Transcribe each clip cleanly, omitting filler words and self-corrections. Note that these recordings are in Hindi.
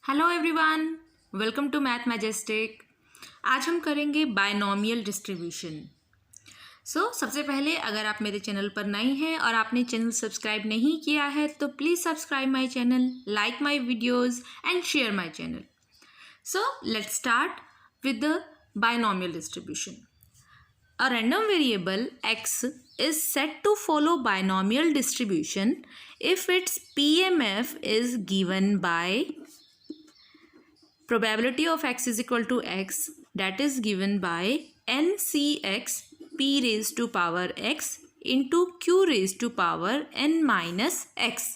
Hello everyone, welcome to Math Majestic. आज हम करेंगे बायनॉमियल डिस्ट्रीब्यूशन। सबसे पहले अगर आप मेरे चैनल पर नए हैं और आपने चैनल सब्सक्राइब नहीं किया है तो please subscribe my channel, like my videos and share my channel. Let's start with the binomial distribution. A random variable x is set to follow binomial distribution if its PMF is given by probability of x is equal to x, that is given by ncx p raised to power x into q raised to power n minus x।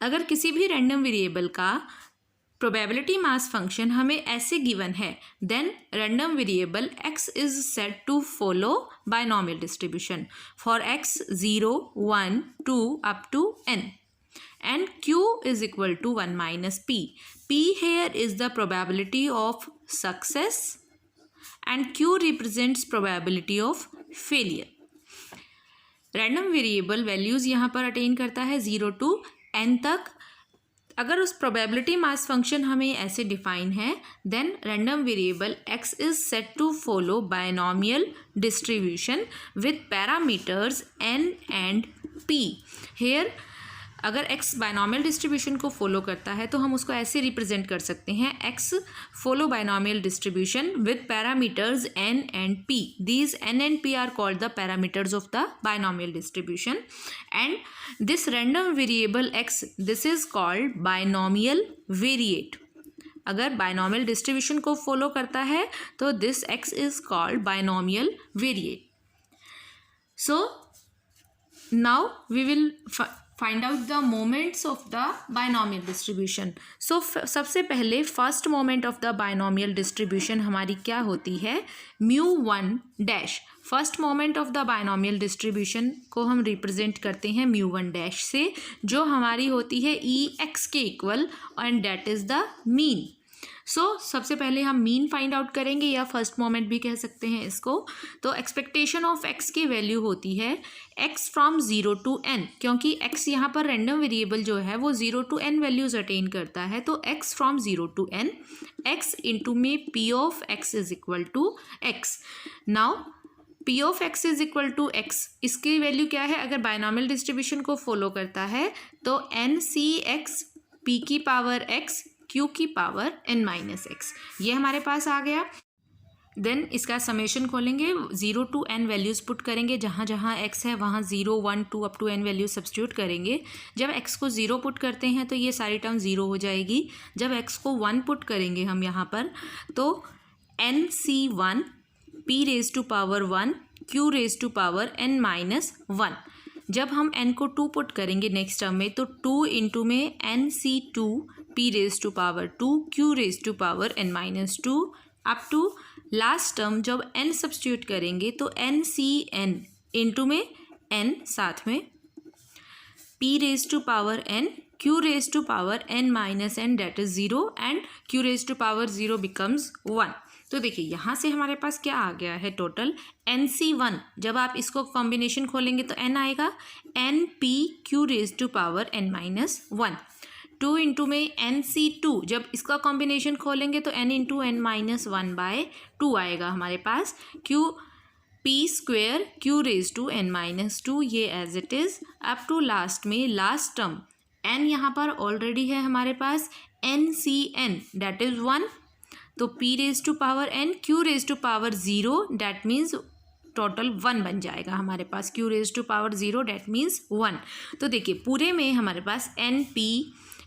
अगर किसी भी रैंडम वेरिएबल का प्रोबेबिलिटी मास फंक्शन हमें ऐसे गिवन है, then random variable x is said to follow binomial distribution for x 0, 1, 2 up to n and q is equal to 1 minus p. P here is the probability of success and q represents probability of failure. Random variable values यहाँ पर अटेन करता है 0 to n तक। अगर उस प्रोबेबिलिटी मास फंक्शन हमें ऐसे डिफाइन है, then random variable x is said to follow binomial distribution with parameters n and p। Here अगर x बायनॉमियल डिस्ट्रीब्यूशन को फॉलो करता है तो हम उसको ऐसे रिप्रेजेंट कर सकते हैं, x follow binomial distribution with parameters n and p। These n and p are called the parameters of the binomial distribution and this random variable x, this is called binomial variate। अगर बायनॉमियल डिस्ट्रीब्यूशन को फॉलो करता है तो this x is called binomial variate। So now we will find out the moments of the binomial distribution। सबसे पहले first moment of the binomial distribution हमारी क्या होती है, μ1 dash. First moment of the binomial distribution को हम रिप्रेजेंट करते हैं μ1 डैश से, जो हमारी होती है ex के equal and that is the mean. सबसे पहले हम मीन फाइंड आउट करेंगे या फर्स्ट मोमेंट भी कह सकते हैं इसको। तो एक्सपेक्टेशन ऑफ x की वैल्यू होती है x फ्रॉम 0 to n, क्योंकि x यहाँ पर रैंडम वेरिएबल जो है वो 0 to n वैल्यूज अटेन करता है, तो x from 0 to n, x into में p of x is equal to x। Now p of x is equal to x, इसकी वैल्यू क्या है, अगर बायनॉमियल डिस्ट्रीब्यूशन को फॉलो करता है तो ncx p की पावर x q की पावर n माइनस एक्स, ये हमारे पास आ गया। देन इसका समेशन खोलेंगे, 0 to n वैल्यूज़ पुट करेंगे, जहाँ जहाँ x है वहाँ 0, 1, 2 up to n values substitute करेंगे। जब x को 0 पुट करते हैं तो ये सारी टर्म 0 हो जाएगी। जब x को 1 पुट करेंगे हम यहाँ पर तो nc1 p raise to power 1 q raise to power n minus 1। जब हम n को 2 पुट करेंगे नेक्स्ट टर्म में तो 2 इंटू में nc2 p raise to power 2 q raise to power n minus 2 up to last term जब n सब्स्टिट्यूट करेंगे तो ncn इंटू में n साथ में p raise to power n q raise to power n minus n that is 0 and q raise to power 0 becomes 1। तो देखिए यहाँ से हमारे पास क्या आ गया है टोटल nc1। जब आप इसको कॉम्बिनेशन खोलेंगे तो n आएगा np q raise to power n minus 1। 2 into में nc2, जब इसका कॉम्बिनेशन खोलेंगे तो n into n minus 1 by 2 आएगा हमारे पास, q p square q raise to n minus 2, ये as it is up to last में लास्ट टर्म n यहाँ पर ऑलरेडी है हमारे पास ncn दैट इज़ 1, तो p raise to power n q raise to power 0 that means total 1 बन जाएगा हमारे पास, q raise to power 0 that means 1। तो देखिए पूरे में हमारे पास np,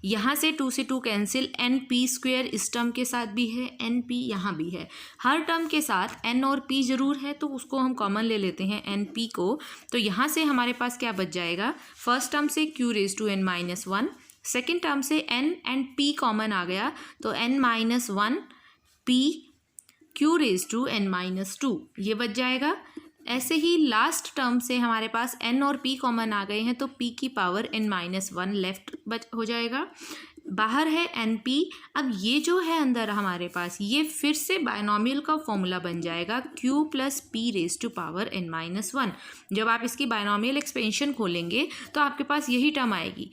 यहाँ से 2 से 2 कैंसिल, np स्क्वेयर इस टर्म के साथ भी है, np यहाँ भी है, हर टर्म के साथ n और p जरूर है तो उसको हम कॉमन ले लेते हैं np को। तो यहाँ से हमारे पास क्या बच जाएगा, फर्स्ट टर्म से q raise to n minus 1, second term से n एंड p कॉमन आ गया तो n minus 1 p q raise to n minus 2, ये बच जाएगा। ऐसे ही लास्ट टर्म से हमारे पास n और p कॉमन आ गए हैं तो p की पावर n माइनस 1 लेफ्ट बच हो जाएगा, बाहर है np। अब ये जो है अंदर हमारे पास ये फिर से बायनॉमियल का फॉर्मूला बन जाएगा q plus p raise to power n minus 1। जब आप इसकी बायनॉमियल एक्सपेंशन खोलेंगे तो आपके पास यही टर्म आएगी,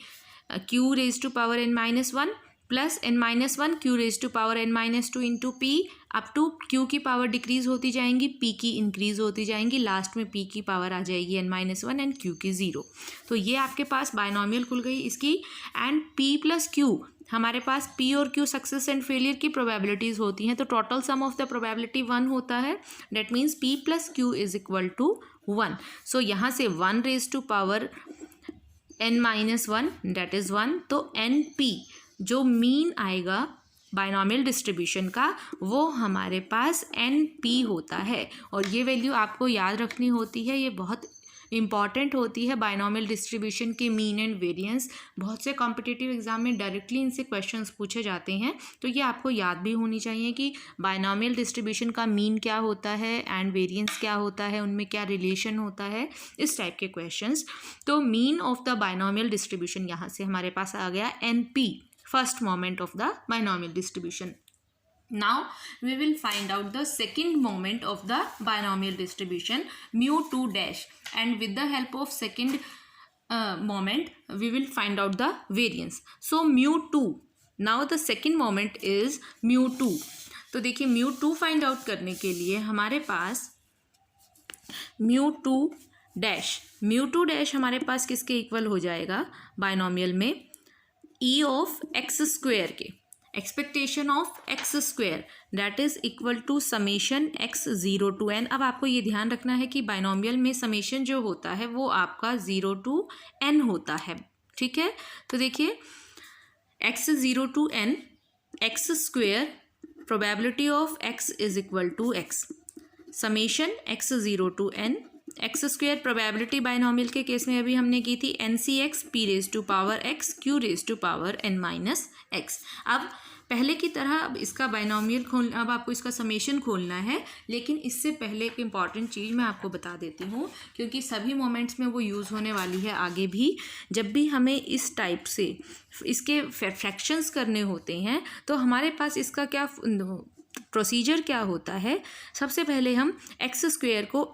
q raise to power n minus 1 plus n-1 q raise to power n-2 into p up to q की पावर डिक्रीज होती जाएंगी, p की इंक्रीज होती जाएंगी, लास्ट में p की पावर आ जाएगी n-1 एंड q की 0। तो ये आपके पास बायनॉमियल खुल गई इसकी। एंड p प्लस q, हमारे पास p और q सक्सेस एंड फेलियर की प्रोबेबिलिटीज़ होती हैं, तो total sum of the probability 1 होता है। That means p plus q is equal to 1। So यहाँ से 1 raise to power n-1 that is 1। तो np जो मीन आएगा बायनॉमियल डिस्ट्रीब्यूशन का वो हमारे पास np होता है। और ये वैल्यू आपको याद रखनी होती है, ये बहुत इंपॉर्टेंट होती है बायनॉमियल डिस्ट्रीब्यूशन के मीन एंड वेरिएंस। बहुत से कॉम्पिटिटिव एग्जाम में डायरेक्टली इनसे क्वेश्चंस पूछे जाते हैं, तो ये आपको याद भी होनी चाहिए कि बायनॉमियल डिस्ट्रीब्यूशन का मीन क्या होता है एंड वेरिएंस क्या होता है, उनमें क्या रिलेशन होता है, इस टाइप के क्वेश्चंस। तो mean of the binomial distribution यहाँ से हमारे पास आ गया NP, first moment of the binomial distribution. Now we will find out the second moment of the binomial distribution mu2 dash, and with the help of second moment we will find out the variance. So mu2, now the second moment is mu2। तो देखिए mu2 फाइंड आउट करने के लिए हमारे पास mu2 डैश हमारे पास किसके इक्वल हो जाएगा बायनॉमियल में, e ऑफ एक्स स्क्वेयर के, expectation of x square that is equal to summation x 0 to n। अब आपको ये ध्यान रखना है कि बायनॉमियल में समेशन जो होता है वो आपका 0 to n होता है, ठीक है। तो देखिए x 0 to n x square probability of x is equal to x summation x 0 to n x square probability binomial के केस में अभी हमने की थी NCx p रेज टू पावर x q रेज टू पावर n-x। अब पहले की तरह अब इसका बायनॉमियल खोलना, अब आपको इसका समेशन खोलना है, लेकिन इससे पहले एक इम्पॉर्टेंट चीज़ मैं आपको बता देती हूँ, क्योंकि सभी मोमेंट्स में वो यूज़ होने वाली है आगे भी। जब भी हमें इस टाइप से इसके फ्रैक्शंस करने होते हैं तो हमारे पास इसका क्या प्रोसीजर क्या होता है। सबसे पहले हम एक्स स्क्वेयर को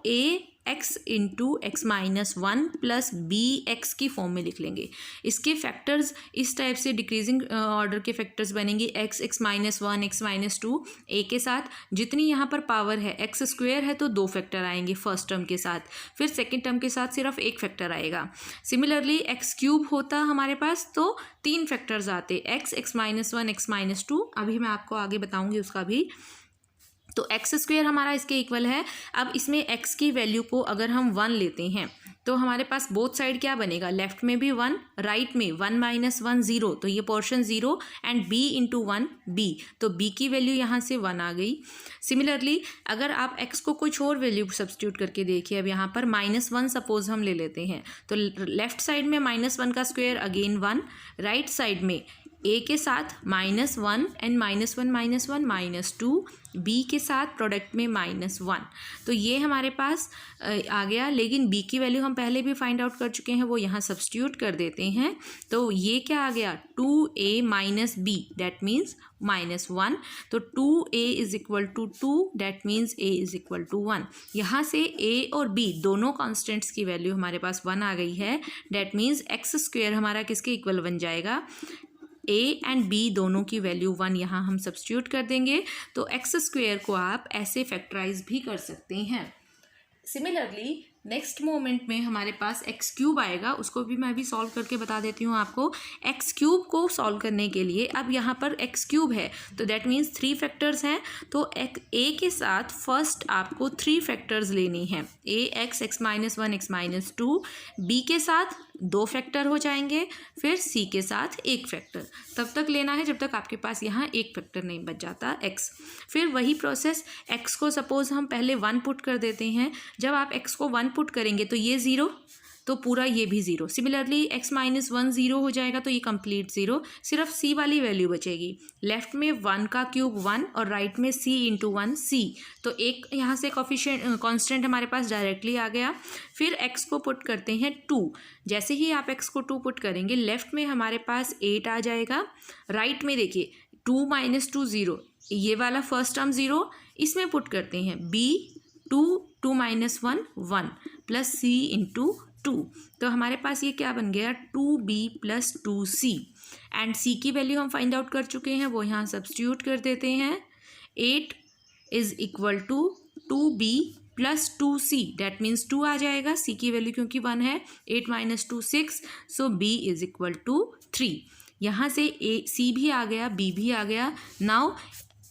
ax into x-1 plus bx की फॉर्म में लिख लेंगे। इसके फैक्टर्स इस टाइप से डिक्रीजिंग ऑर्डर के फैक्टर्स बनेंगे, x, x-1, x-2 a के साथ। जितनी यहाँ पर पावर है एक्स स्क्वेयर है तो 2 फैक्टर आएंगे फर्स्ट टर्म के साथ, फिर सेकेंड टर्म के साथ सिर्फ 1 फैक्टर आएगा। सिमिलरली एक्स क्यूब होता हमारे पास तो 3 फैक्टर्स आते, x, x-1, x-2। अभी मैं आपको आगे बताऊँगी उसका भी। तो एक्स स्क्वेयर हमारा इसके इक्वल है। अब इसमें x की वैल्यू को अगर हम 1 लेते हैं तो हमारे पास बोथ साइड क्या बनेगा, लेफ्ट में भी 1, राइट में 1 - 1 0, तो ये portion 0 and b into 1 b, तो b की वैल्यू यहाँ से 1 आ गई। सिमिलरली अगर आप x को कुछ और वैल्यू सब्स्टिट्यूट करके देखिए, अब यहाँ पर -1 सपोज हम ले लेते हैं, तो लेफ्ट साइड में -1 का स्क्वायर अगेन 1, राइट साइड में a के साथ -1 एंड -1 -2, b के साथ प्रोडक्ट में -1। तो ये हमारे पास आ गया, लेकिन b की वैल्यू हम पहले भी फाइंड आउट कर चुके हैं, वो यहाँ सब्स्टिट्यूट कर देते हैं। तो ये क्या आ गया 2a - b दैट मीन्स -1। तो 2a is equal to 2 that means a is equal to 1। यहाँ से a और b दोनों कॉन्स्टेंट्स की वैल्यू हमारे पास 1 आ गई है। दैट मीन्स एक्स स्क्वेयर हमारा किसके इक्वल बन जाएगा, a एंड b दोनों की वैल्यू 1 यहाँ हम सब्स्टिट्यूट कर देंगे। तो एक्स स्क्वेयर को आप ऐसे फैक्टराइज भी कर सकते हैं। सिमिलरली नेक्स्ट मोमेंट में हमारे पास एक्स क्यूब आएगा, उसको भी मैं अभी सॉल्व करके बता देती हूँ आपको। एक्स क्यूब को सॉल्व करने के लिए अब यहाँ पर एक्स क्यूब है तो दैट मीन्स 3 फैक्टर्स हैं, तो ए के साथ फर्स्ट आपको 3 फैक्टर्स लेनी हैं, x, x-1, x-2, b के साथ 2 फैक्टर हो जाएंगे, फिर c के साथ 1 फैक्टर। तब तक लेना है जब तक आपके पास यहाँ 1 फैक्टर नहीं बच जाता x। फिर वही प्रोसेस, x को सपोज हम पहले 1 पुट कर देते हैं। जब आप x को 1 पुट करेंगे तो ये 0, तो पूरा ये भी 0। सिमिलरली x-1 0 हो जाएगा तो ये कंप्लीट 0, सिर्फ c वाली वैल्यू बचेगी। लेफ्ट में 1 का क्यूब 1 और राइट में c इंटू 1 c, तो एक यहाँ से कोफिशिएंट कांस्टेंट हमारे पास डायरेक्टली आ गया। फिर x को पुट करते हैं 2। जैसे ही आप x को 2 पुट करेंगे लेफ्ट में हमारे पास 8 आ जाएगा, राइट में देखिए 2 - 2 0, ये वाला फर्स्ट टर्म 0, इसमें पुट करते हैं b 2 - 1 प्लस c इंटू 2, तो हमारे पास ये क्या बन गया 2b + 2c। एंड सी की वैल्यू हम फाइंड आउट कर चुके हैं, वो यहाँ सब्स्टिट्यूट कर देते हैं. 8 is equal to 2b plus 2c, that means 2 आ जाएगा, c की वैल्यू क्योंकि 1 है. 8 minus 2 6, so b is equal to 3. यहाँ से c भी आ गया, b भी आ गया. नाउ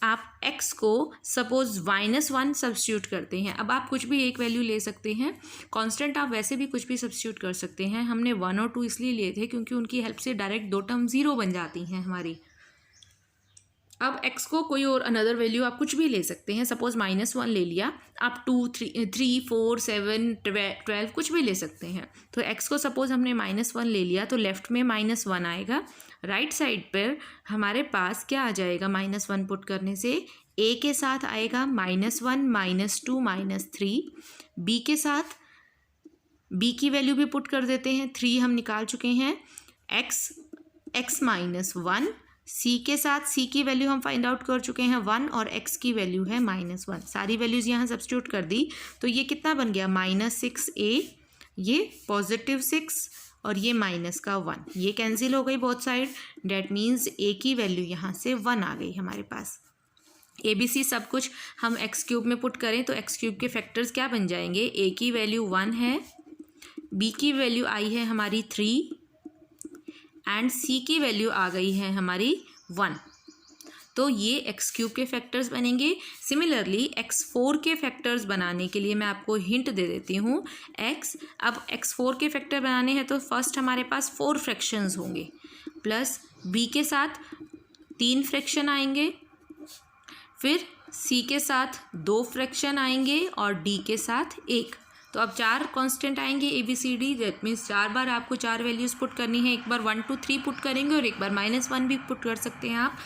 आप x को सपोज -1 सब्स्टिट्यूट करते हैं. अब आप कुछ भी एक वैल्यू ले सकते हैं, कांस्टेंट आप वैसे भी कुछ भी सब्स्टिट्यूट कर सकते हैं. हमने 1 और 2 इसलिए लिए थे क्योंकि उनकी हेल्प से डायरेक्ट दो टर्म 0 बन जाती हैं हमारी. अब x को कोई और अनदर वैल्यू आप कुछ भी ले सकते हैं. सपोज -1 ले लिया, आप 2 3 4 7 12 कुछ भी ले सकते हैं. तो x को सपोज हमने -1 ले लिया, तो लेफ्ट में -1 आएगा. राइट साइड पर हमारे पास क्या आ जाएगा -1 पुट करने से? a के साथ आएगा -1 -2 -3. b के साथ b की वैल्यू भी पुट कर देते हैं, 3 हम निकाल चुके हैं. x -1. c के साथ c की वैल्यू हम फाइंड आउट कर चुके हैं 1 और x की वैल्यू है -1. सारी वैल्यूज़ यहाँ सब्स्टिट्यूट कर दी, तो ये कितना बन गया? -6a, ये +6 और ये -1. ये कैंसिल हो गई both side, that means a की वैल्यू यहाँ से 1 आ गई हमारे पास. ABC सब कुछ हम x³ में पुट करें तो x³ के फैक्टर्स क्या बन जाएंगे? a की वैल्यू 1 है, b की वैल्यू आई है हमारी 3 एंड c की वैल्यू आ गई है हमारी 1. तो ये x³ के फैक्टर्स बनेंगे. सिमिलरली x4 के फैक्टर्स बनाने के लिए मैं आपको हिंट दे देती हूँ. अब x4 के फैक्टर बनाने हैं तो फर्स्ट हमारे पास 4 फ्रैक्शंस होंगे, प्लस b के साथ 3 फ्रैक्शन आएंगे, फिर c के साथ 2 फ्रैक्शन आएंगे और d के साथ 1. तो अब 4 कांस्टेंट आएंगे ABCD, दैट मीन्स 4 बार आपको 4 वैल्यूज़ पुट करनी है. एक बार 1 2 3 पुट करेंगे और एक बार -1 भी पुट कर सकते हैं आप.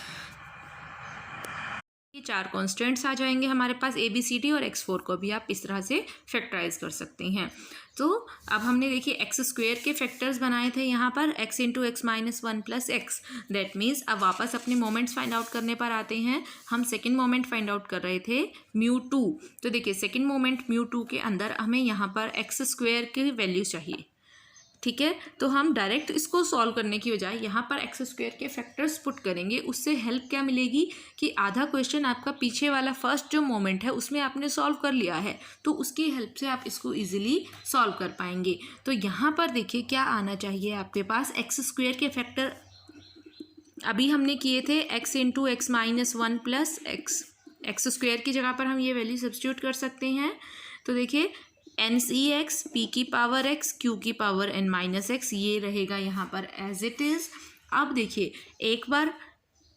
ये 4 कांस्टेंट्स आ जाएंगे हमारे पास ABCD, और x4 को भी आप इस तरह से फैक्टराइज कर सकते हैं. तो अब हमने देखिए x² के फैक्टर्स बनाए थे यहाँ पर, x into x -1 plus x. That means अब वापस अपने मोमेंट्स फाइंड आउट करने पर आते हैं. हम सेकंड मोमेंट फाइंड आउट कर रहे थे μ2. तो देखिए सेकंड मोमेंट μ2 के अंदर हमें यहाँ पर x² की वैल्यू चाहिए. ठीक है, तो हम डायरेक्ट इसको सॉल्व करने की बजाय यहाँ पर x² के फैक्टर्स पुट करेंगे. उससे हेल्प क्या मिलेगी कि आधा क्वेश्चन आपका पीछे वाला फर्स्ट जो मोमेंट है उसमें आपने सॉल्व कर लिया है, तो उसकी हेल्प से आप इसको इजीली सॉल्व कर पाएंगे. तो यहाँ पर देखिए क्या आना चाहिए आपके पास, x² के फैक्टर अभी हमने किए थे x into x -1 plus x² की जगह पर हम ये वैल्यू सब्स्टिट्यूट कर सकते हैं. तो देखिए NCx p की पावर x q की पावर n-x, ये रहेगा यहाँ पर एज इट इज़. अब देखिए एक बार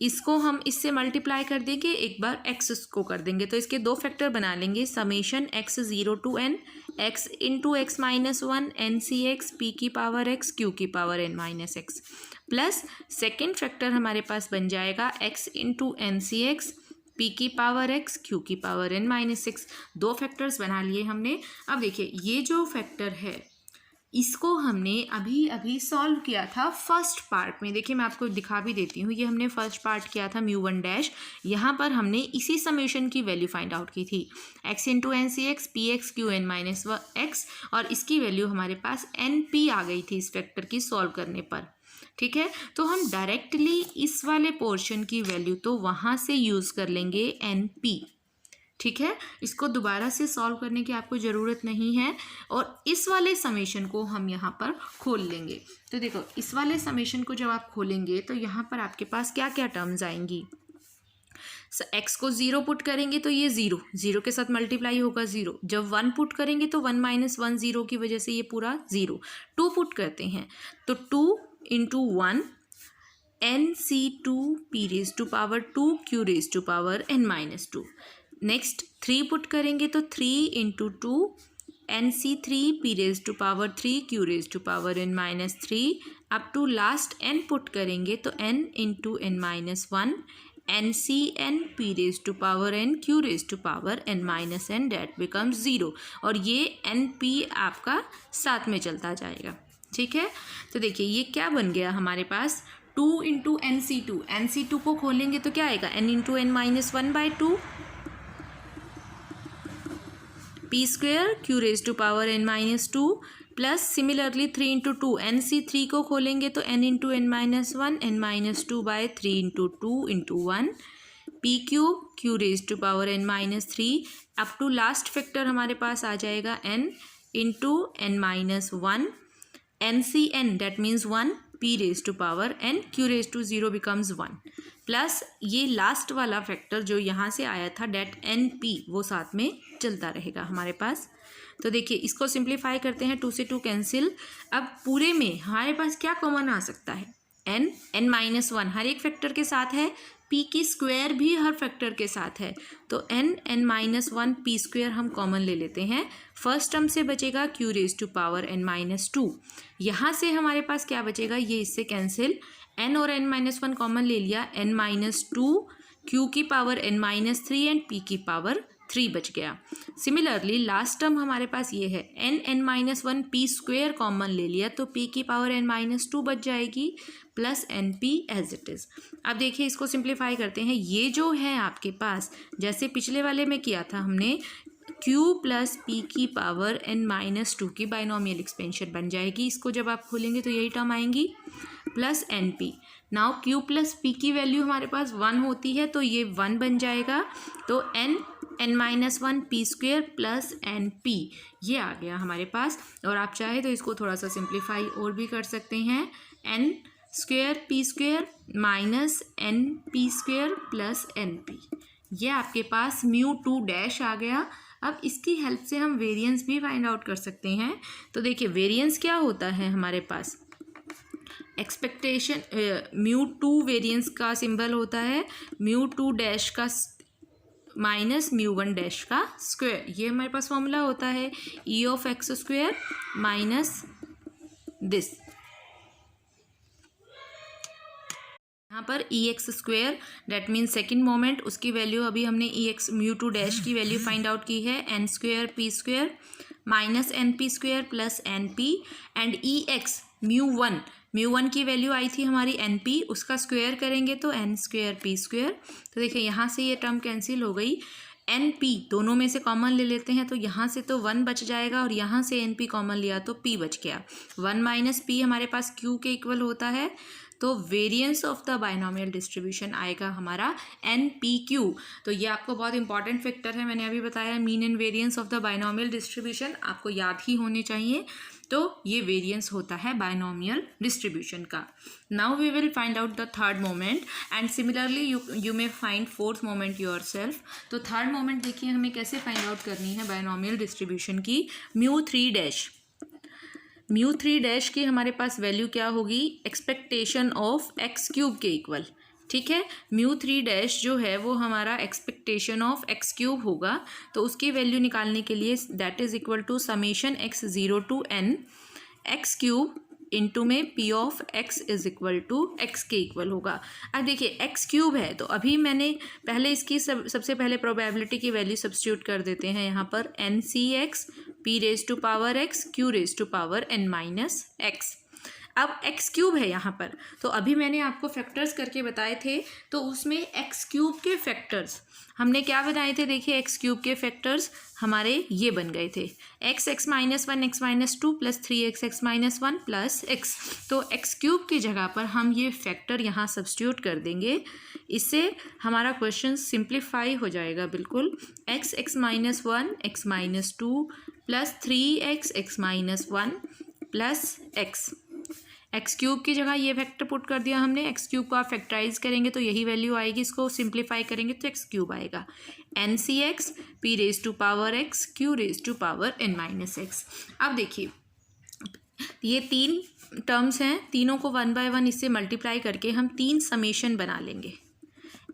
इसको हम इससे मल्टीप्लाई कर देंगे, एक बार x को कर देंगे, तो इसके 2 फैक्टर बना लेंगे. Summation x 0 to n x into x -1 NCx p की पावर x q की power n-x, plus second factor हमारे पास बन जाएगा x इंटू NCx p की पावर x q की पावर n-6. 2 फैक्टर्स बना लिए हमने. अब देखिए ये जो फैक्टर है इसको हमने अभी अभी सॉल्व किया था फर्स्ट पार्ट में. देखिए मैं आपको दिखा भी देती हूँ, ये हमने फर्स्ट पार्ट किया था μ1 यहाँ पर हमने इसी समेशन की वैल्यू फाइंड आउट की थी, x into NCx px q n-x, और इसकी वैल्यू हमारे पास np आ गई थी इस फैक्टर की सॉल्व करने पर. ठीक है, तो हम डायरेक्टली इस वाले पोर्शन की वैल्यू तो वहाँ से यूज़ कर लेंगे NP. ठीक है, इसको दोबारा से सॉल्व करने की आपको ज़रूरत नहीं है, और इस वाले समेशन को हम यहाँ पर खोल लेंगे. तो देखो इस वाले समेशन को जब आप खोलेंगे तो यहाँ पर आपके पास क्या क्या टर्म्स आएंगी. x को 0 पुट करेंगे तो ये 0 के साथ मल्टीप्लाई होगा 0. जब 1 पुट करेंगे तो 1 -1 0 की वजह से ये पूरा 0. 2 पुट करते हैं तो 2 into 1 NC2 p raise to power 2 q raise to power n-2. Next 3 put करेंगे तो 3 into 2 NC3 p raise to power 3 q raise to power n-3. Up to last n put करेंगे तो n into n-1 NCn p raise to power n q raise to power n-n, that becomes 0. और ये NP आपका साथ में चलता जाएगा. ठीक है, तो देखिए ये क्या बन गया हमारे पास, 2 इंटू NC2 को खोलेंगे तो क्या आएगा, n into n-1/2 p² q raise to power n-2 plus similarly 3 into two, N c three को खोलेंगे तो n into n minus one, n minus two by 3 into two into one, p cube q raise to power n minus three, up to last factor हमारे पास आ जाएगा n into n minus one, N c n that means one, p raise to power n, q raise to zero becomes one, plus ये लास्ट वाला फैक्टर जो यहाँ से आया था डेट एन पी, वो साथ में चलता रहेगा हमारे पास। तो देखिए इसको सिंप्लीफाई करते हैं, 2 से 2 कैंसिल। अब पूरे में हमारे पास क्या कॉमन आ सकता है, n माइनस वन हर एक फैक्टर के साथ है, p की स्क्वायर भी हर फैक्टर के साथ है, तो n minus one p square हम कॉमन ले लेते हैं। फर्स्ट टर्म से बचेगा q raise to power n minus two, यहाँ से हमारे पास क्या बचेगा, ये इससे कैंसिल, n और n माइनस वन कॉमन ले लिया, n माइनस टू q की power n minus three and p की पावर 3 बच गया। सिमिलरली लास्ट टर्म हमारे पास ये है, n minus one p square common ले लिया तो p की पावर n माइनस टू बच जाएगी plus N p as it is. अब देखिए इसको सिंप्लीफाई करते हैं, ये जो है आपके पास जैसे पिछले वाले में किया था हमने, q प्लस पी की पावर n माइनस टू की बाइनोमियल एक्सपेंशन बन जाएगी, इसको जब आप खोलेंगे तो यही टर्म आएंगी, plus N p. Now q plus p की वैल्यू हमारे पास 1 होती है तो ये 1 बन जाएगा, तो n minus one p square plus N p ये आ गया हमारे पास। और आप चाहे तो इसको थोड़ा सा सिंप्लीफाई और भी कर सकते हैं, n square p square minus N p square plus N p, ये आपके पास म्यू टू डैश आ गया। अब इसकी हेल्प से हम वेरिएंस भी फाइंड आउट कर सकते हैं। तो देखिए वेरिएंस क्या होता है हमारे पास, एक्सपेक्टेशन म्यू टू वेरिएंस का सिंबल होता है म्यू टू डैश का माइनस म्यू वन डैश का स्क्वायर, ये हमारे पास फॉर्मूला होता है E of X square minus this, यहाँ पर E X square that mean second moment, उसकी वैल्यू अभी हमने E X mu two dash की वैल्यू फाइंड आउट की है, N square P square minus N P square plus N P, and E X mu one की वैल्यू आई थी हमारी एन पी, उसका स्क्वायर करेंगे तो एन स्क्वायर पी स्क्वायर। तो देखिए यहाँ से ये टर्म कैंसिल हो गई, एन पी दोनों में से कॉमन ले लेते हैं तो यहाँ से तो 1 बच जाएगा और यहाँ से एन पी कॉमन लिया तो p बच गया, 1 माइनस पी हमारे पास q के इक्वल होता है, तो variance of the binomial distribution आएगा हमारा एन पी क्यू। तो ये आपको बहुत इंपॉर्टेंट फैक्टर है, मैंने अभी बताया mean and variance of the binomial distribution आपको याद ही होने चाहिए, तो ये वेरिएंस होता है बाइनोमियल डिस्ट्रीब्यूशन का। Now we will find out the third moment and similarly you may find fourth moment yourself. तो थर्ड मोमेंट देखिए हमें कैसे फाइंड आउट करनी है बाइनोमियल डिस्ट्रीब्यूशन की, म्यू थ्री डैश की हमारे पास वैल्यू क्या होगी, एक्सपेक्टेशन ऑफ एक्स क्यूब के इक्वल, ठीक है। म्यू थ्री डैश जो है वो हमारा एक्सपेक्टेशन ऑफ एक्स क्यूब होगा, तो उसकी वैल्यू निकालने के लिए that is equal to summation X zero to N X cube into में P of X is equal to X के इक्वल होगा। अब देखिए एक्स क्यूब है तो अभी मैंने पहले इसकी सबसे पहले प्रोबेबिलिटी की वैल्यू सब्स्टिट्यूट कर देते हैं यहाँ पर, n C x P raise to power x q raise to power N minus x. अब एक्स क्यूब है यहाँ पर, तो अभी मैंने आपको फैक्टर्स करके बताए थे, तो उसमें एक्स क्यूब के फैक्टर्स हमने क्या बनाए थे, देखिए एक्स क्यूब के फैक्टर्स हमारे ये बन गए थे, x minus one X minus two plus three x minus one plus x. तो एक्स क्यूब की जगह पर हम ये फैक्टर यहाँ सब्स्टिट्यूट कर देंगे, इससे हमारा क्वेश्चन सिंप्लीफाई हो जाएगा बिल्कुल। X minus one X minus two plus three x minus one plus x cube की जगह ये फैक्टर पुट कर दिया हमने, एक्स क्यूब को आप फैक्टराइज करेंगे तो यही वैल्यू आएगी, इसको सिंप्लीफाई करेंगे तो एक्स क्यूब आएगा, n C x P raise to power x q raise to power N minus x. अब देखिए ये तीन टर्म्स हैं, तीनों को 1 बाय 1 इससे मल्टीप्लाई करके हम 3 समेशन बना लेंगे,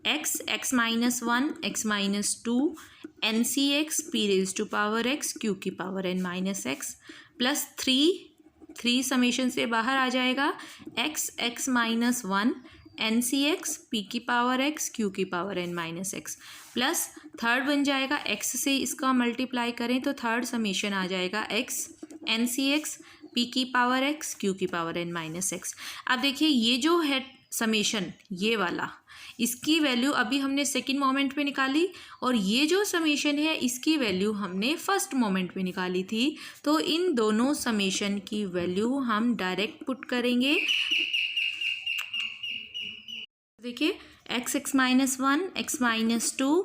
X minus one X minus two N C x P raise to power x Q की power N minus X plus three summation से बाहर आ जाएगा, X minus one N C x P की पावर एक्स क्यू की power N minus X plus third बन जाएगा, एक्स से इसका मल्टीप्लाई करें तो थर्ड समेशन आ जाएगा एक्स एन सी एक्स पी की पावर एक्स क्यू की पावर एन माइनस एक्स। अब देखिए ये जो है समेशन ये वाला, इसकी वैल्यू अभी हमने सेकंड मोमेंट पे निकाली और ये जो समेशन है इसकी वैल्यू हमने फर्स्ट मोमेंट पे निकाली थी। तो इन दोनों समेशन की वैल्यू हम डायरेक्ट पुट करेंगे। देखिए x(x-1), x-2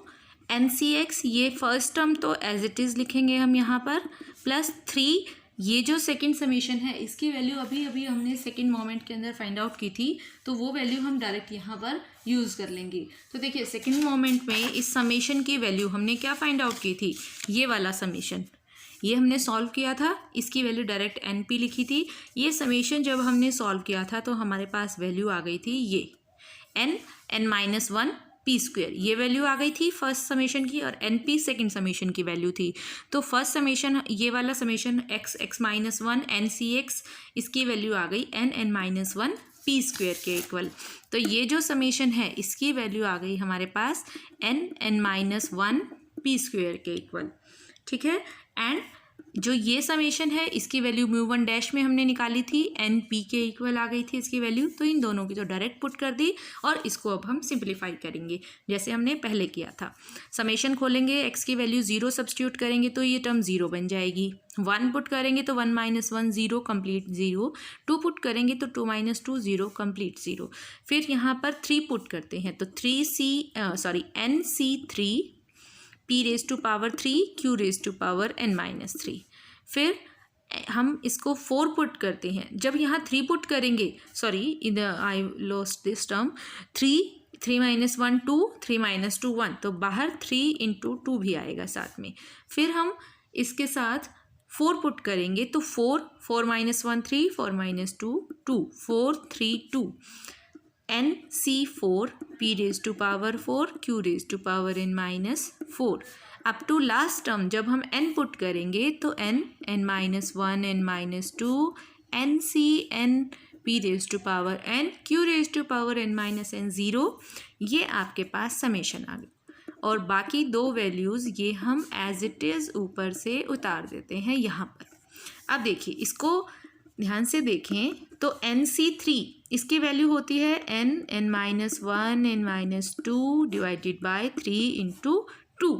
NCX, ये फर्स्ट टर्म तो एज इट इज़ लिखेंगे हम यहाँ पर, प्लस 3 ये जो सेकंड समेशन है इसकी वैल्यू अभी अभी हमने सेकंड मोमेंट के अंदर फाइंड आउट की थी, तो वो वैल्यू हम डायरेक्ट यहाँ पर यूज़ कर लेंगे। तो देखिए सेकंड मोमेंट में इस समेशन की वैल्यू हमने क्या फाइंड आउट की थी, ये वाला समेशन, ये हमने सॉल्व किया था, इसकी वैल्यू डायरेक्ट NP लिखी थी। ये समेशन जब हमने सॉल्व किया था तो हमारे पास वैल्यू आ गई थी ये n(n-1) p², ये वैल्यू आ गई थी फर्स्ट समेशन की, और NP सेकंड समेशन की वैल्यू थी। तो फर्स्ट समेशन ये वाला समेशन x(x-1) NCX, इसकी वैल्यू आ गई n(n-1) p² के इक्वल। तो ये जो समेशन है इसकी वैल्यू आ गई हमारे पास n(n-1) p² के इक्वल, ठीक है। एंड जो ये समेशन है इसकी वैल्यू μ1' में हमने निकाली थी, NP के इक्वल आ गई थी इसकी वैल्यू। तो इन दोनों की तो डायरेक्ट पुट कर दी और इसको अब हम सिंप्लीफाई करेंगे जैसे हमने पहले किया था। समेशन खोलेंगे, x की वैल्यू 0 सब्स्टिट्यूट करेंगे तो ये टर्म 0 बन जाएगी। 1 पुट करेंगे तो 1 - 1 0 कंप्लीट 0, 2 पुट करेंगे तो 2 - 2 0 कंप्लीट 0। फिर यहाँ पर 3 पुट करते हैं तो NC3 p⁻3 q⁻n-3। फिर हम इसको 4 पुट करते हैं, जब यहाँ 3 पुट करेंगे, आई लॉस्ट दिस टर्म, 3 - 1 2, 3 - 2 1, तो बाहर 3 × 2 भी आएगा साथ में। फिर हम इसके साथ 4 पुट करेंगे तो 4 - 1 3, 4 - 2 2, 4 3 2, NC4 p⁻4 q⁻n-4 up to last term. जब हम n पुट करेंगे तो n(n-1), n-2, NCn p⁻n q⁻n-0, ये आपके पास समेशन आ गई। और बाकी दो वैल्यूज़ ये हम एज इट इज़ ऊपर से उतार देते हैं यहाँ पर। अब देखिए इसको ध्यान से देखें तो NC3 इसकी वैल्यू होती है n(n-1), n-2 डिवाइडेड बाय 3 × 2,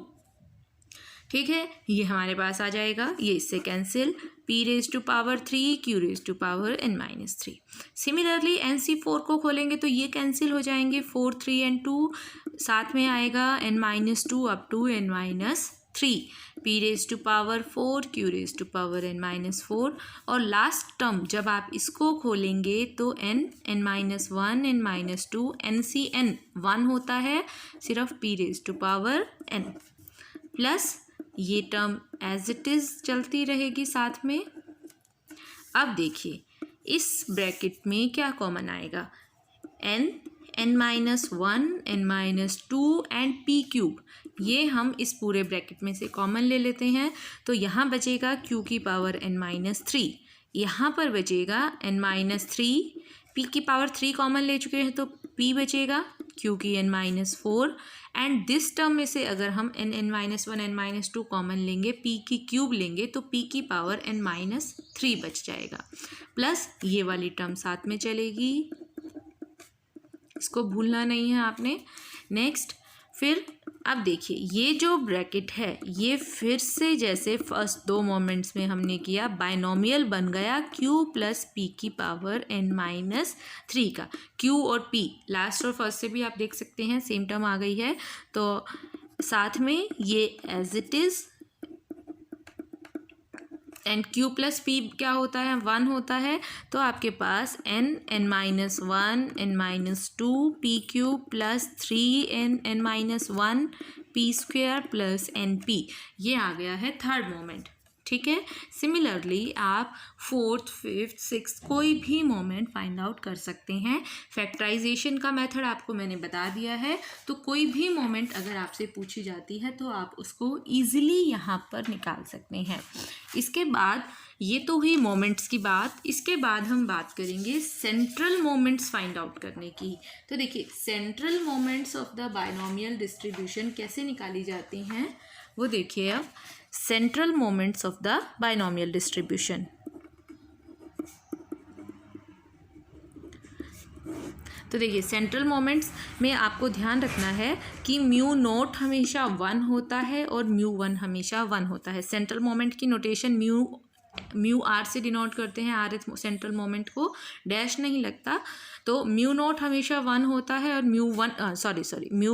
ठीक है। ये हमारे पास आ जाएगा, ये इससे cancel, p⁻3 q⁻n-3। Similarly NC4 को खोलेंगे तो ये कैंसिल हो जाएंगे, 4 3 and 2, साथ में आएगा n-2 up to n-3, p⁻4 q⁻n-4। और लास्ट टर्म जब आप इसको खोलेंगे तो n(n-1), n-2, NCn 1 होता है, सिर्फ p⁻n प्लस ये टर्म एज इट इज़ चलती रहेगी साथ में। अब देखिए इस ब्रैकेट में क्या कॉमन आएगा, n(n-1), n-2 एंड p³, ये हम इस पूरे ब्रैकेट में से कॉमन ले लेते हैं। तो यहाँ बचेगा q⁻n-3, यहाँ पर बचेगा n-3, p⁻3 कॉमन ले चुके हैं तो p बचेगा q⁻n-4, एंड दिस टर्म में से अगर हम n(n-1), n-2 कॉमन लेंगे, p³ लेंगे तो p⁻n-3 बच जाएगा, प्लस ये वाली टर्म साथ में चलेगी, इसको भूलना नहीं है आपने। नेक्स्ट फिर अब देखिए ये जो ब्रैकेट है ये फिर से जैसे फर्स्ट 2 मोमेंट्स में हमने किया, बाइनोमियल बन गया q + p⁻n-3 का। q और p लास्ट और फर्स्ट से भी आप देख सकते हैं सेम टर्म आ गई है, तो साथ में ये as it is, and q + p क्या होता है, 1 होता है। तो आपके पास n(n-1), n-2 p³ + 3n(n-1) p² + NP, ये आ गया है थर्ड मोमेंट, ठीक है। सिमिलरली आप 4th, 5th, 6th कोई भी मोमेंट फाइंड आउट कर सकते हैं। फैक्टराइजेशन का मेथड आपको मैंने बता दिया है, तो कोई भी मोमेंट अगर आपसे पूछी जाती है तो आप उसको ईजिली यहाँ पर निकाल सकते हैं। इसके बाद ये तो हुई मोमेंट्स की बात, इसके बाद हम बात करेंगे सेंट्रल मोमेंट्स फाइंड आउट करने की। तो देखिए central moments of the binomial distribution कैसे निकाली जाती हैं वो देखिए। अब central moments of the binomial distribution, तो देखिए सेंट्रल मोमेंट्स में आपको ध्यान रखना है कि म्यू नोट हमेशा 1 होता है और म्यू 1 हमेशा 1 होता है। सेंट्रल मोमेंट की नोटेशन म्यू आर से डिनोट करते हैं, आर एथ सेंट्रल मोमेंट को, डैश नहीं लगता। तो म्यू नोट हमेशा 1 होता है और म्यू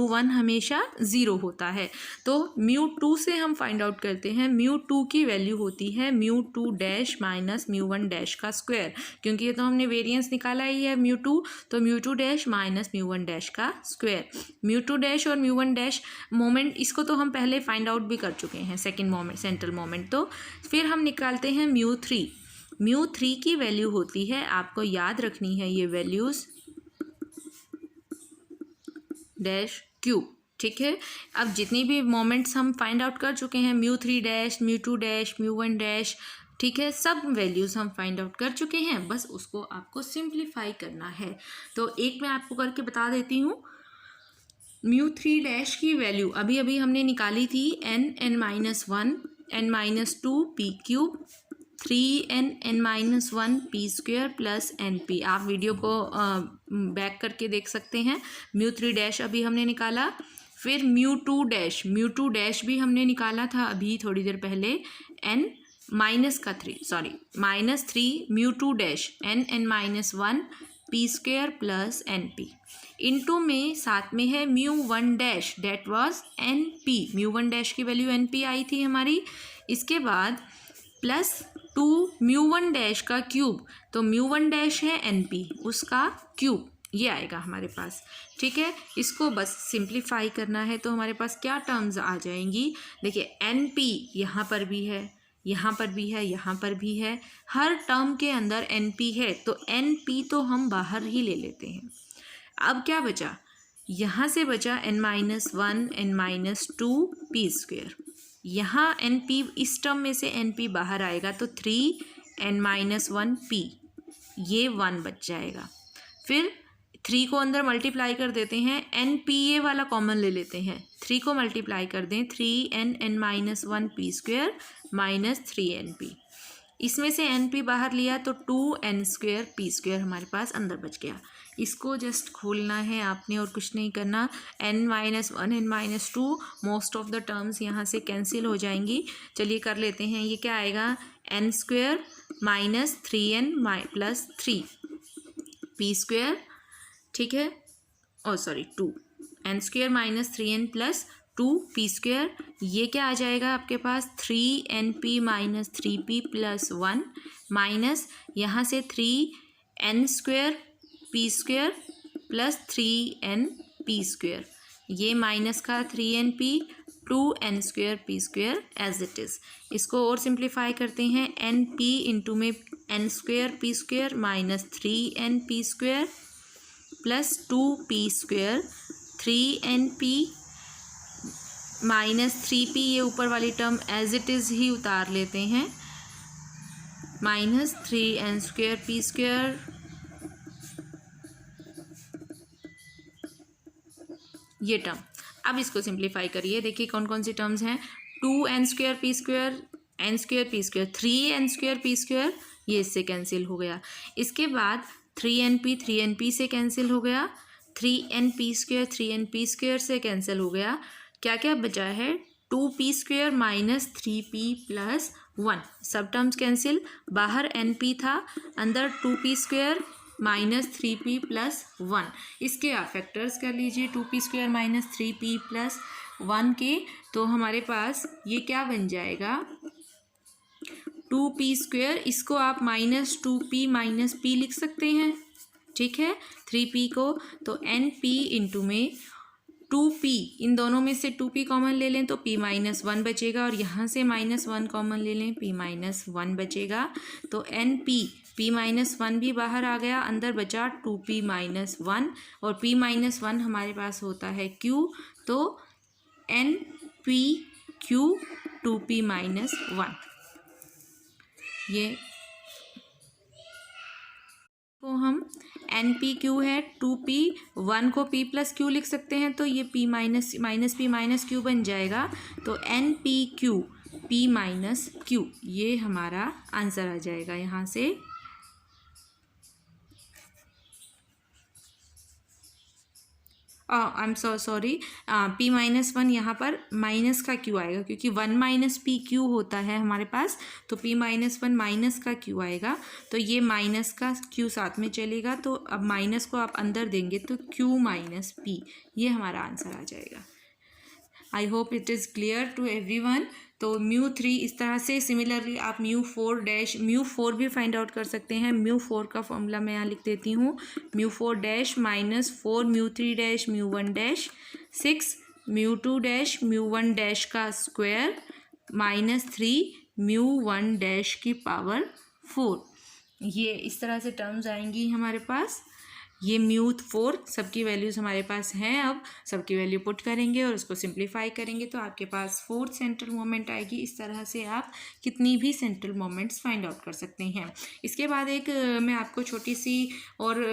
1 हमेशा 0 होता है। तो म्यू 2 से हम फाइंड आउट करते हैं, म्यू 2 की वैल्यू होती है mu 2 dash minus mu 1 dash का स्क्वायर, क्योंकि ये तो हमने वेरिएंस निकाला ही है म्यू 2, तो mu 2 dash minus mu 1 dash का स्क्वायर। म्यू 2 डैश और म्यू 1 डैश मोमेंट, इसको तो हम पहले फाइंड आउट भी कर चुके हैं, सेकेंड मोमेंट सेंट्रल मोमेंट। तो फिर हम निकालते हैं म्यू 3। म्यू 3 की वैल्यू होती है, आपको याद रखनी है ये वैल्यूज़, डैश क्यूब, ठीक है। अब जितनी भी मोमेंट्स हम फाइंड आउट कर चुके हैं, mu 3 dash, mu 2 dash, mu 1 dash, ठीक है, सब वैल्यूज़ हम फाइंड आउट कर चुके हैं, बस उसको आपको सिंप्लीफाई करना है। तो एक मैं आपको करके बता देती हूँ। म्यू 3 डैश की वैल्यू अभी अभी हमने निकाली थी n-1 n-2 p cube 3n-1 p square plus np। आप वीडियो को बैक करके देख सकते हैं। म्यू 3 डैश अभी हमने निकाला, फिर म्यू 2 डैश भी हमने निकाला था अभी थोड़ी देर पहले, -3 mu 2 dash n-1 p square plus np, into में साथ में है mu 1 dash, that was np, mu 1 dash की वैल्यू np आई थी हमारी। इसके बाद प्लस 2 म्यू 1 डैश का क्यूब, तो म्यू 1 डैश है np, उसका क्यूब, ये आएगा हमारे पास, ठीक है। इसको बस सिंप्लीफाई करना है, तो हमारे पास क्या टर्म्स आ जाएंगी, देखिए np यहाँ पर भी है, यहाँ पर भी है, यहाँ पर भी है, हर टर्म के अंदर np है, तो np तो हम बाहर ही ले लेते हैं। अब क्या बचा, यहाँ से बचा n-1 n-2 p स्क्वायर, यहाँ np, इस टर्म में से np बाहर आएगा तो 3n-1 p, ये 1 बच जाएगा। फिर 3 को अंदर मल्टीप्लाई कर देते हैं, np ये वाला कॉमन ले लेते हैं, 3 को मल्टीप्लाई कर दें, 3n-1 p square minus 3np, इसमें से np बाहर लिया तो 2n स्क्वायर p स्क्वायर हमारे पास अंदर बच गया। इसको जस्ट खोलना है आपने और कुछ नहीं करना। n-1 n-2 most of the terms यहाँ से कैंसिल हो जाएंगी। चलिए कर लेते हैं, ये क्या आएगा, n square minus 3n plus 3 p square, ठीक है, 2 n square minus 3n plus 2 p square, ये क्या आ जाएगा आपके पास, 3np minus 3p plus 1 minus यहाँ से 3n square p square plus 3np square, ये माइनस का 3np 2n square p square as it is. इसको और सिंप्लीफाई करते हैं, np इंटू में n square p square minus 3np square plus 2p square, 3np minus 3p, ये ऊपर वाली टर्म एज इट इज़ ही उतार लेते हैं, minus 3n square p square, ये टर्म। अब इसको सिंप्लीफाई करिए, देखिए कौन कौन सी टर्म्स हैं, 2n square p square, n square p square, 3n square p square, ये इससे कैंसिल हो गया। इसके बाद 3np से कैंसिल हो गया, 3np स्क्वायर से कैंसिल हो गया। क्या क्या बचा है, 2p square minus 3p plus 1, सब टर्म्स कैंसिल, बाहर np था, अंदर 2p square minus 3p plus 1, इसके आप फैक्टर्स कर लीजिए, 2p square minus 3p plus 1 के, तो हमारे पास ये क्या बन जाएगा, 2p स्क्वायर, इसको आप माइनस 2p माइनस p लिख सकते हैं, ठीक है, 3p को, तो np इंटू में 2p, इन दोनों में से 2p कॉमन ले लें तो p माइनस 1 बचेगा, और यहाँ से माइनस 1 कॉमन ले लें, p माइनस 1 बचेगा, तो np, p माइनस 1 भी बाहर आ गया, अंदर बचा 2p माइनस 1, और p माइनस 1 हमारे पास होता है q, तो np q 2p माइनस 1, ये को हम npq है 2p, 1 को p प्लस q लिख सकते हैं, तो ये p minus p minus q बन जाएगा, तो npq p माइनस q, ये हमारा आंसर आ जाएगा यहाँ से। I am sorry, P minus one यहाँ पर माइनस का क्यू आएगा क्योंकि वन माइनस पी क्यू होता है हमारे पास, तो पी माइनस वन माइनस का क्यू आएगा, तो ये माइनस का क्यू साथ में चलेगा, तो अब माइनस को आप अंदर देंगे तो क्यू माइनस पी, ये हमारा आंसर आ जाएगा। I hope it is clear to everyone. तो म्यू थ्री इस तरह से, सिमिलरली आप mu four dash, mu four भी फाइंड आउट कर सकते हैं। म्यू फोर का फॉर्मूला मैं यहाँ लिख देती हूँ, mu four dash minus four mu three dash mu one dash 6 mu two dash mu one dash का square minus 3 mu one dash की पावर 4। ये इस तरह से टर्म्स आएंगी हमारे पास। ये म्यू फोर सबकी वैल्यूज़ हमारे पास हैं, अब सबकी वैल्यू पुट करेंगे और उसको सिंप्लीफाई करेंगे तो आपके पास फोर्थ सेंट्रल मोमेंट आएगी। इस तरह से आप कितनी भी सेंट्रल मोमेंट्स फाइंड आउट कर सकते हैं। इसके बाद एक मैं आपको छोटी सी और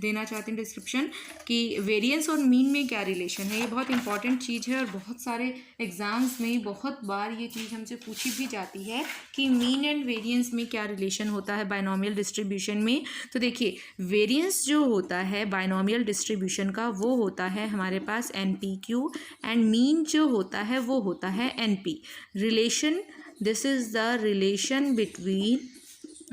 देना चाहती हूँ डिस्क्रिप्शन कि वेरिएंस और मीन में क्या रिलेशन है। ये बहुत इंपॉर्टेंट चीज़ है और बहुत सारे एग्ज़ाम्स में बहुत बार ये चीज़ हमसे पूछी भी जाती है कि मीन एंड वेरिएंस में क्या रिलेशन होता है बाइनोमियल डिस्ट्रीब्यूशन में। तो देखिए, वेरिएंस जो होता है बाइनोमियल डिस्ट्रीब्यूशन का वो होता है हमारे पास N P Q, and mean जो होता है वो होता है N P. Relation, this is the relation between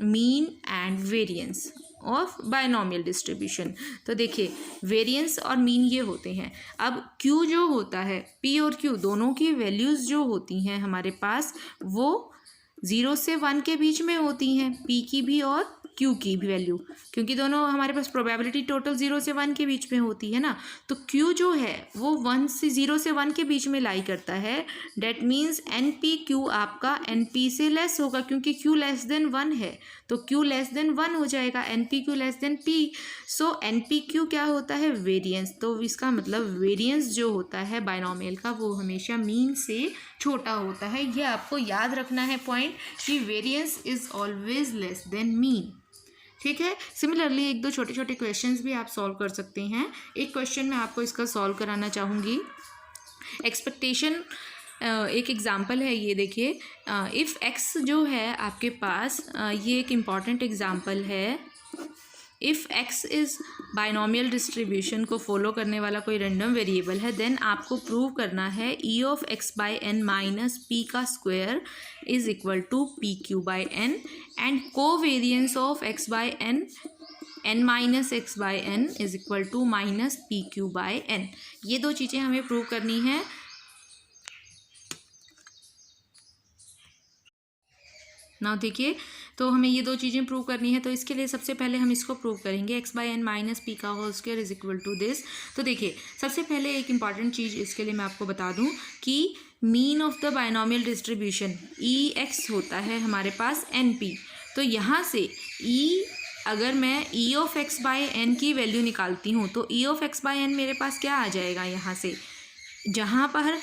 mean and variance of binomial distribution. तो देखिए, वेरिएंस और मीन ये होते हैं। अब क्यू जो होता है, पी और क्यू दोनों की वैल्यूज़ जो होती हैं हमारे पास वो 0 से 1 के बीच में होती हैं, पी की भी और क्यू की भी वैल्यू, क्योंकि दोनों हमारे पास प्रोबेबिलिटी टोटल 0 से 1 के बीच में होती है ना। तो क्यू जो है वो 0 से 1 के बीच में लाई करता है। That means n P q आपका एन पी से लेस होगा, क्योंकि क्यू लेस देन 1 है तो क्यू लेस देन 1 हो जाएगा, N P Q less than P. So N P Q क्या होता है, वेरिएंस। तो इसका मतलब वेरिएंस जो होता है बाइनोमियल का वो हमेशा मीन से छोटा होता है। ये आपको याद रखना है पॉइंट कि variance is always less than mean. ठीक है। सिमिलरली एक दो छोटे छोटे क्वेश्चंस भी आप सॉल्व कर सकते हैं। एक क्वेश्चन मैं आपको इसका सॉल्व कराना चाहूँगी। एक्सपेक्टेशन, एक एग्ज़ाम्पल है ये, देखिए, इफ़ एक्स जो है आपके पास, ये एक इम्पॉर्टेंट एग्ज़ाम्पल है। If X is binomial distribution को फॉलो करने वाला कोई रैंडम वेरिएबल है, देन आपको प्रूव करना है E of x by N minus P का square is equal to P Q by N, and covariance of x by N N minus X by N is equal to minus P Q by N. ये दो चीज़ें हमें प्रूव करनी है। ना देखिए, तो हमें ये दो चीज़ें प्रूव करनी है, तो इसके लिए सबसे पहले हम इसको प्रूव करेंगे, X by N minus P का whole square is equal to this. तो देखिए, सबसे पहले एक इंपॉर्टेंट चीज़ इसके लिए मैं आपको बता दूं कि mean of the binomial distribution E x होता है हमारे पास एन पी। तो यहाँ से ई, अगर मैं e of x by n की वैल्यू निकालती हूँ तो e of x by n मेरे पास क्या आ जाएगा, यहाँ से जहाँ पर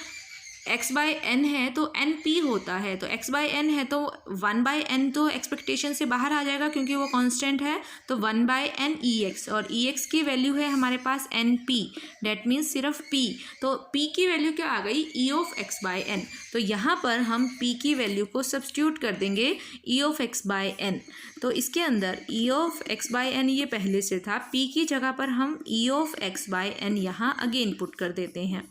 एक्स बाई एन है तो एन पी होता है, तो एक्स बाई एन है तो 1 बाई एन तो एक्सपेक्टेशन से बाहर आ जाएगा क्योंकि वो कांस्टेंट है, तो 1 बाई एन ई एक्स, और ई एक्स की वैल्यू है हमारे पास एन पी, डैट मीन्स सिर्फ पी। तो पी की वैल्यू क्या आ गई, e of x by n. तो यहाँ पर हम पी की वैल्यू को सब्स्टिट्यूट कर देंगे e of x by n. तो इसके अंदर e of x by N ये पहले से था, पी की जगह पर हम e of x by n यहाँ अगेन पुट कर देते हैं।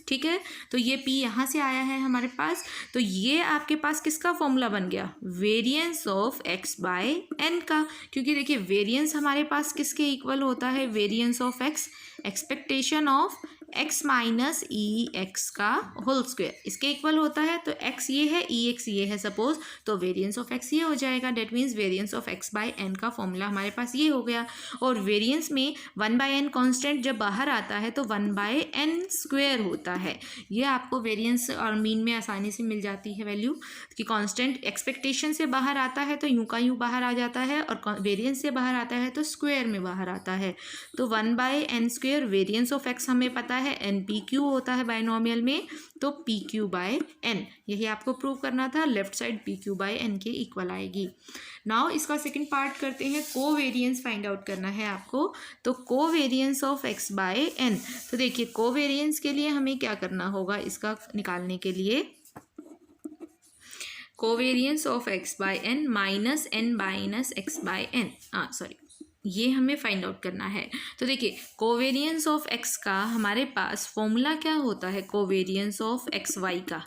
ठीक है, तो ये p यहाँ से आया है हमारे पास, तो ये आपके पास किसका फॉर्मूला बन गया, variance of x by n का। क्योंकि देखिए, वेरिएंस हमारे पास किसके इक्वल होता है, variance of x, expectation of x minus e x का होल स्क्वायर, इसके इक्वल होता है। तो x ये है, ई एक्स ये है सपोज, तो वेरिएंस ऑफ x ये हो जाएगा। That means variance of x by n का फॉर्मूला हमारे पास ये हो गया। और वेरिएंस में 1 बाय n कॉन्स्टेंट जब बाहर आता है तो 1 बाय n स्क्वायर होता है। ये आपको वेरिएंस और मीन में आसानी से मिल जाती है वैल्यू कि कांस्टेंट एक्सपेक्टेशन से बाहर आता है तो यूं का यूं बाहर आ जाता है, और वेरिएंस से बाहर आता है तो स्क्वायर में बाहर आता है। तो 1 by n square variance of x हमें पता है एन पी क्यू होता है बाइनोमियल में, तो पी क्यू बाय एन, यही आपको प्रूव करना था। Left side p Q by n के इक्वल आएगी। नाउ इसका सेकंड पार्ट करते हैं, कोवेरिएंस फाइंड आउट करना है आपको। तो covariance of x by n, तो देखिए कोवेरिएंस के लिए हमें क्या करना होगा, इसका निकालने के लिए covariance of x by N minus n minus x by n, sorry ये हमें फाइंड आउट करना है। तो देखिए कोवेरियंस ऑफ एक्स का हमारे पास फॉर्मूला क्या होता है, कोवेरियंस ऑफ एक्स वाई का,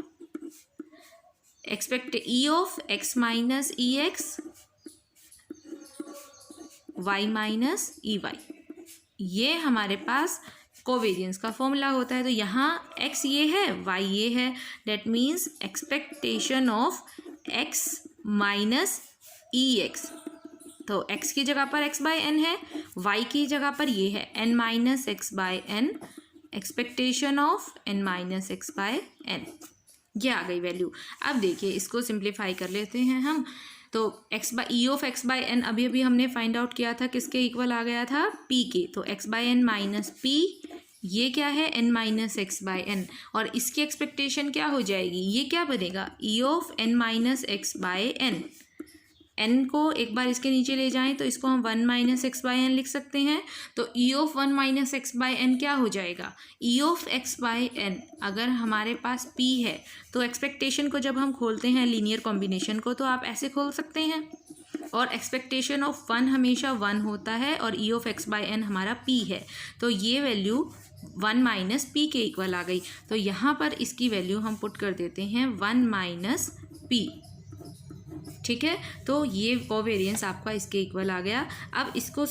expect e of x minus e x y minus e y, ये हमारे पास कोवेरियंस का फॉर्मूला होता है। तो यहाँ x ये है, y ये है, that means expectation of x minus e x. तो x की जगह पर x बाय n है, y की जगह पर ये है n minus x by n, expectation of n minus x by n, ये आ गई वैल्यू। अब देखिए इसको सिंप्लीफाई कर लेते हैं हम। तो x by e of x by n अभी अभी हमने फाइंड आउट किया था, किसके इक्वल आ गया था, p के। तो x by N minus p, ये क्या है n minus x by n, और इसकी एक्सपेक्टेशन क्या हो जाएगी, ये क्या बनेगा, e of n minus x by n. n को एक बार इसके नीचे ले जाएं तो इसको हम 1 माइनस एक्स बाय एन लिख सकते हैं। तो e of 1 minus x by n क्या हो जाएगा, e of x by n. अगर हमारे पास p है तो एक्सपेक्टेशन को जब हम खोलते हैं लीनियर कॉम्बिनेशन को, तो आप ऐसे खोल सकते हैं, और एक्सपेक्टेशन ऑफ 1 हमेशा 1 होता है, और e of x by n हमारा p है। तो ये वैल्यू 1 माइनस पी के इक्वल आ गई। तो यहाँ पर इसकी वैल्यू हम पुट कर देते हैं 1 माइनस पी, ठीक है। तो ये कोवेरियंस आपका इसके इक्वल आ गया। अब इसको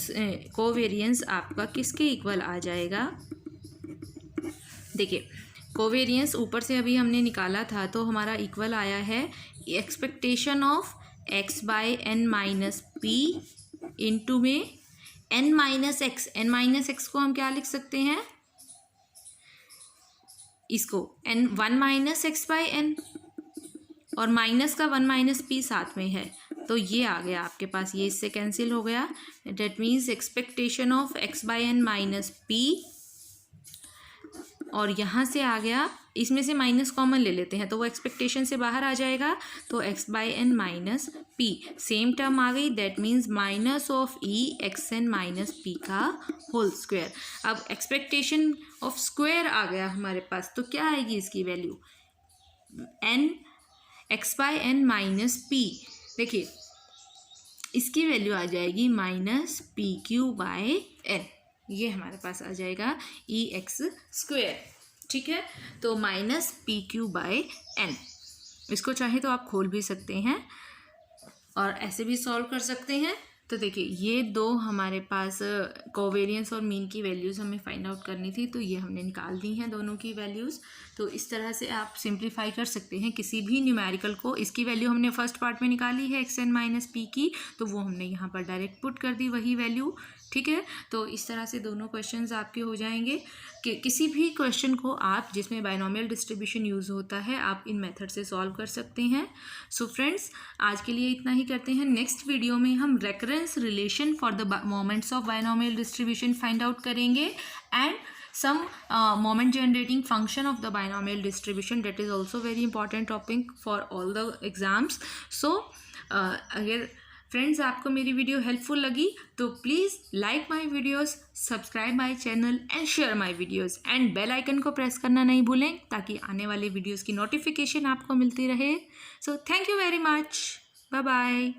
कोवेरियंस आपका किसके इक्वल आ जाएगा, देखिए कोवेरियंस ऊपर से अभी हमने निकाला था, तो हमारा इक्वल आया है expectation of x by N minus p into में n minus x. n minus x को हम क्या लिख सकते हैं, इसको n 1 minus x by n, और माइनस का 1 माइनस पी साथ में है, तो ये आ गया आपके पास, ये इससे कैंसिल हो गया। That means expectation of x by N minus p, और यहाँ से आ गया, इसमें से माइनस कॉमन ले लेते हैं तो वो एक्सपेक्टेशन से बाहर आ जाएगा, तो x by N minus P, same term आ गई, that means minus of E X N minus P का होल स्क्वायर। अब एक्सपेक्टेशन ऑफ स्क्वायर आ गया हमारे पास, तो क्या आएगी इसकी value, N X by N minus P, देखिए इसकी वैल्यू आ जाएगी minus P Q by N, ये हमारे पास आ जाएगा ई एक्स स्क्वायर, ठीक है। तो minus P Q by n, इसको चाहे तो आप खोल भी सकते हैं और ऐसे भी सॉल्व कर सकते हैं। तो देखिए ये दो हमारे पास कोवेरियंस और मीन की वैल्यूज़ हमें फाइंड आउट करनी थी, तो ये हमने निकाल दी हैं दोनों की वैल्यूज़। तो इस तरह से आप सिंप्लीफाई कर सकते हैं किसी भी न्यूमेरिकल को। इसकी वैल्यू हमने फर्स्ट पार्ट में निकाली है एक्स एन माइनस पी की, तो वो हमने यहाँ पर डायरेक्ट पुट कर दी वही वैल्यू, ठीक है। तो इस तरह से दोनों क्वेश्चंस आपके हो जाएंगे कि किसी भी क्वेश्चन को आप जिसमें बायनोमियल डिस्ट्रीब्यूशन यूज़ होता है आप इन मेथड से सॉल्व कर सकते हैं। सो फ्रेंड्स आज के लिए इतना ही करते हैं। नेक्स्ट वीडियो में हम recurrence relation for the moments of binomial distribution find out करेंगे and some moment generating function of the binomial distribution, that is also very important topic for all the exams. So अगर फ्रेंड्स आपको मेरी वीडियो हेल्पफुल लगी तो please like my videos, subscribe my channel and share my videos, and bell icon को प्रेस करना नहीं भूलें ताकि आने वाले वीडियोस की नोटिफिकेशन आपको मिलती रहे। So thank you very much, bye bye.